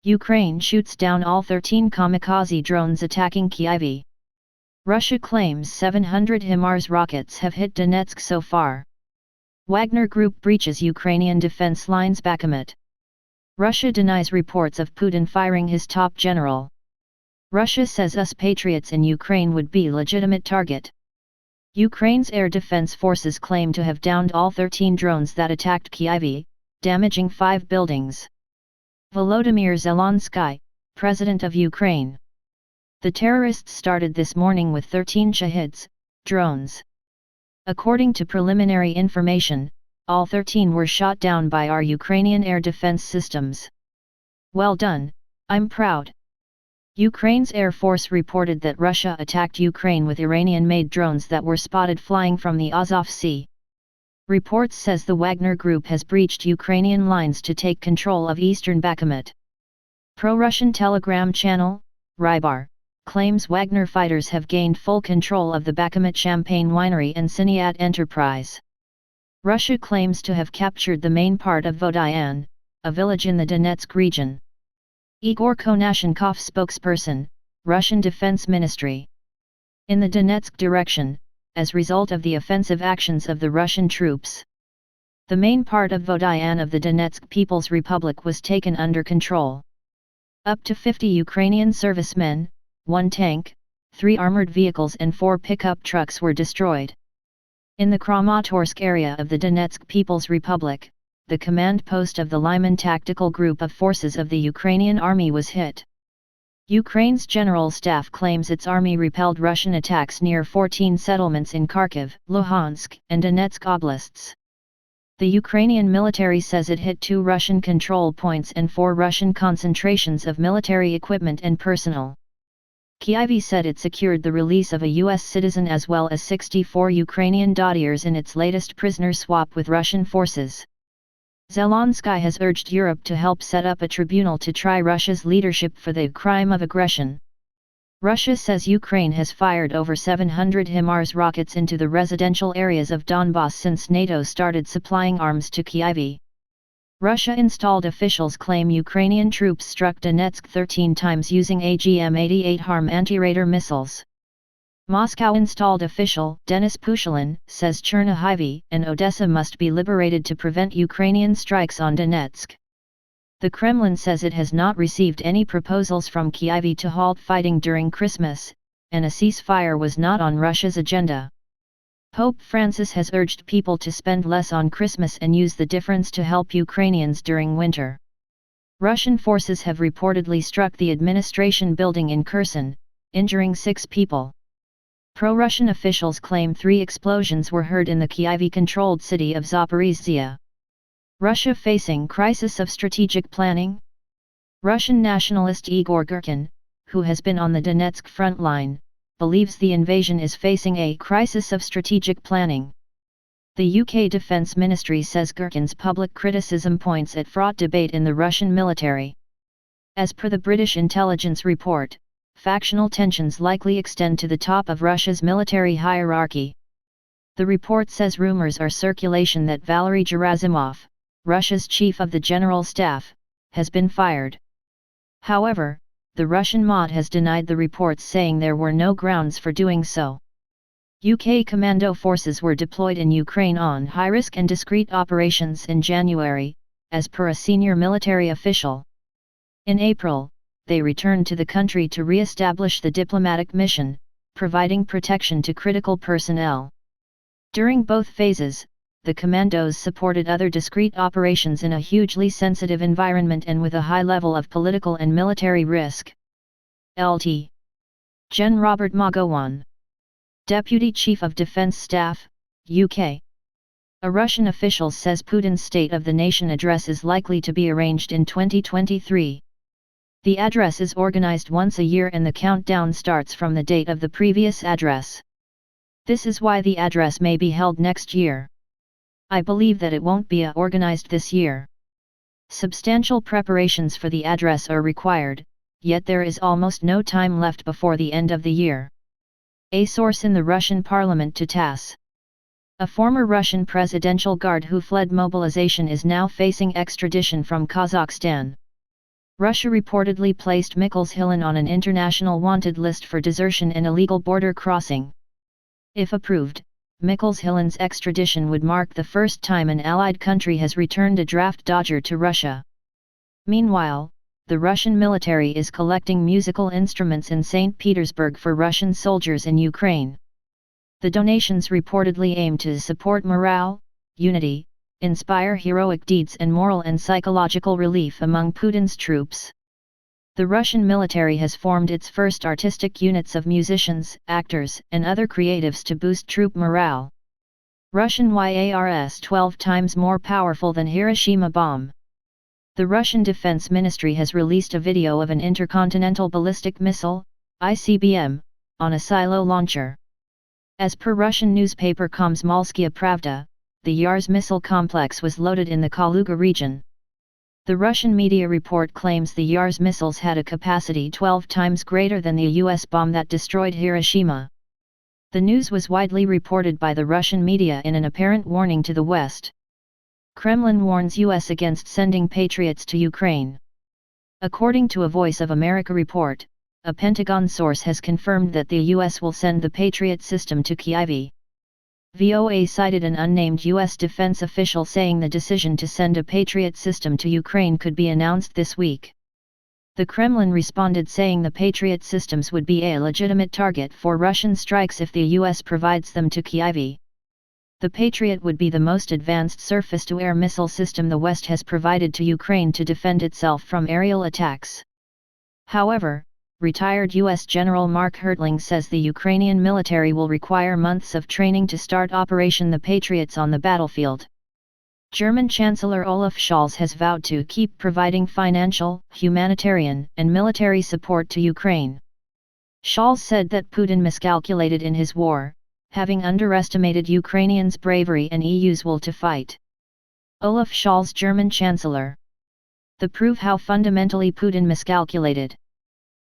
Ukraine shoots down all 13 kamikaze drones attacking Kyiv. Russia claims 700 HIMARS rockets have hit Donetsk so far. Wagner Group breaches Ukrainian defense lines Bakhmut. Russia denies reports of Putin firing his top general. Russia says us patriots in Ukraine would be legitimate target. Ukraine's air defense forces claim to have downed all 13 drones that attacked Kyiv, damaging 5 buildings. Volodymyr Zelensky, President of Ukraine. The terrorists started this morning with 13 Shahids, drones. According to preliminary information, all 13 were shot down by our Ukrainian air defense systems. Well done, I'm proud. Ukraine's Air Force reported that Russia attacked Ukraine with Iranian-made drones that were spotted flying from the Azov Sea. Reports says the Wagner Group has breached Ukrainian lines to take control of eastern Bakhmut. Pro-Russian Telegram channel, Rybar, claims Wagner fighters have gained full control of the Bakhmut Champagne Winery and Siniat Enterprise. Russia claims to have captured the main part of Vodyan, a village in the Donetsk region. Igor Konashenkov, spokesperson, Russian Defense Ministry. In the Donetsk direction, as result of the offensive actions of the Russian troops, the main part of Vodyan of the Donetsk People's Republic was taken under control. Up to 50 Ukrainian servicemen, 1 tank, 3 armored vehicles and 4 pickup trucks were destroyed. In the Kramatorsk area of the Donetsk People's Republic, the command post of the Lyman Tactical Group of Forces of the Ukrainian Army was hit. Ukraine's General Staff claims its army repelled Russian attacks near 14 settlements in Kharkiv, Luhansk, and Donetsk oblasts. The Ukrainian military says it hit 2 Russian control points and 4 Russian concentrations of military equipment and personnel. Kyiv said it secured the release of a U.S. citizen as well as 64 Ukrainian dottiers in its latest prisoner swap with Russian forces. Zelensky has urged Europe to help set up a tribunal to try Russia's leadership for the crime of aggression. Russia says Ukraine has fired over 700 HIMARS rockets into the residential areas of Donbass since NATO started supplying arms to Kyiv. Russia-installed officials claim Ukrainian troops struck Donetsk 13 times using AGM-88 HARM anti-radar missiles. Moscow-installed official Denis Pushilin says Chernihiv and Odessa must be liberated to prevent Ukrainian strikes on Donetsk. The Kremlin says it has not received any proposals from Kyiv to halt fighting during Christmas, and a ceasefire was not on Russia's agenda. Pope Francis has urged people to spend less on Christmas and use the difference to help Ukrainians during winter. Russian forces have reportedly struck the administration building in Kherson, injuring 6 people. Pro-Russian officials claim 3 explosions were heard in the Kyiv-controlled city of Zaporizhzhia. Russia facing crisis of strategic planning? Russian nationalist Igor Girkin, who has been on the Donetsk front line, believes the invasion is facing a crisis of strategic planning. The UK Defence Ministry says Girkin's public criticism points at fraught debate in the Russian military. As per the British intelligence report, factional tensions likely extend to the top of Russia's military hierarchy. The report says rumors are circulation that Valery Gerasimov, Russia's chief of the General Staff, has been fired. However, the Russian MOD has denied the reports, saying there were no grounds for doing so. UK commando forces were deployed in Ukraine on high-risk and discreet operations in January, as per a senior military official. In April, they returned to the country to re-establish the diplomatic mission, providing protection to critical personnel. During both phases, the commandos supported other discrete operations in a hugely sensitive environment and with a high level of political and military risk. Lt. Gen. Robert Magowan, Deputy Chief of Defense Staff, UK. A Russian official says Putin's State of the Nation address is likely to be arranged in 2023. The address is organized once a year and the countdown starts from the date of the previous address. This is why the address may be held next year. I believe that it won't be organized this year. Substantial preparations for the address are required, yet there is almost no time left before the end of the year. A source in the Russian parliament to TASS. A former Russian presidential guard who fled mobilization is now facing extradition from Kazakhstan. Russia reportedly placed Mikhail Hilin on an international wanted list for desertion and illegal border crossing. If approved, Mikhail Hilin's extradition would mark the first time an allied country has returned a draft dodger to Russia. Meanwhile, the Russian military is collecting musical instruments in St. Petersburg for Russian soldiers in Ukraine. The donations reportedly aim to support morale, unity, inspire heroic deeds and moral and psychological relief among Putin's troops. The Russian military has formed its first artistic units of musicians, actors, and other creatives to boost troop morale. Russian YARS 12 times more powerful than Hiroshima bomb. The Russian Defense Ministry has released a video of an intercontinental ballistic missile, ICBM, on a silo launcher. As per Russian newspaper Komsomolskaya Pravda, the Yars missile complex was loaded in the Kaluga region. The Russian media report claims the Yars missiles had a capacity 12 times greater than the US bomb that destroyed Hiroshima. The news was widely reported by the Russian media in an apparent warning to the West. Kremlin warns US against sending Patriots to Ukraine. According to a Voice of America report, a Pentagon source has confirmed that the US will send the Patriot system to Kyiv. VOA cited an unnamed U.S. defense official saying the decision to send a Patriot system to Ukraine could be announced this week. The Kremlin responded saying the Patriot systems would be a legitimate target for Russian strikes if the U.S. provides them to Kyiv. The Patriot would be the most advanced surface-to-air missile system the West has provided to Ukraine to defend itself from aerial attacks. However, retired U.S. General Mark Hertling says the Ukrainian military will require months of training to start Operation the Patriots on the battlefield. German Chancellor Olaf Scholz has vowed to keep providing financial, humanitarian, and military support to Ukraine. Scholz said that Putin miscalculated in his war, having underestimated Ukrainians' bravery and EU's will to fight. Olaf Scholz, German Chancellor. The proof how fundamentally Putin miscalculated.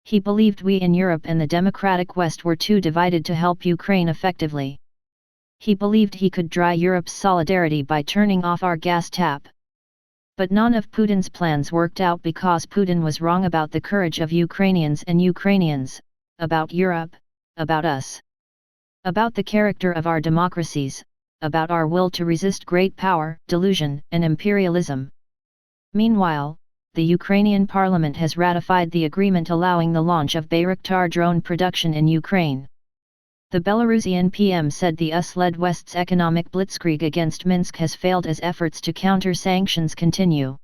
He believed we in Europe and the democratic West were too divided to help Ukraine effectively. He believed he could dry Europe's solidarity by turning off our gas tap. But none of Putin's plans worked out because Putin was wrong about the courage of Ukrainians and Ukrainians, about Europe, about us. About the character of our democracies, about our will to resist great power, delusion, and imperialism. Meanwhile, the Ukrainian parliament has ratified the agreement allowing the launch of Bayraktar drone production in Ukraine. The Belarusian PM said the US-led West's economic blitzkrieg against Minsk has failed as efforts to counter sanctions continue.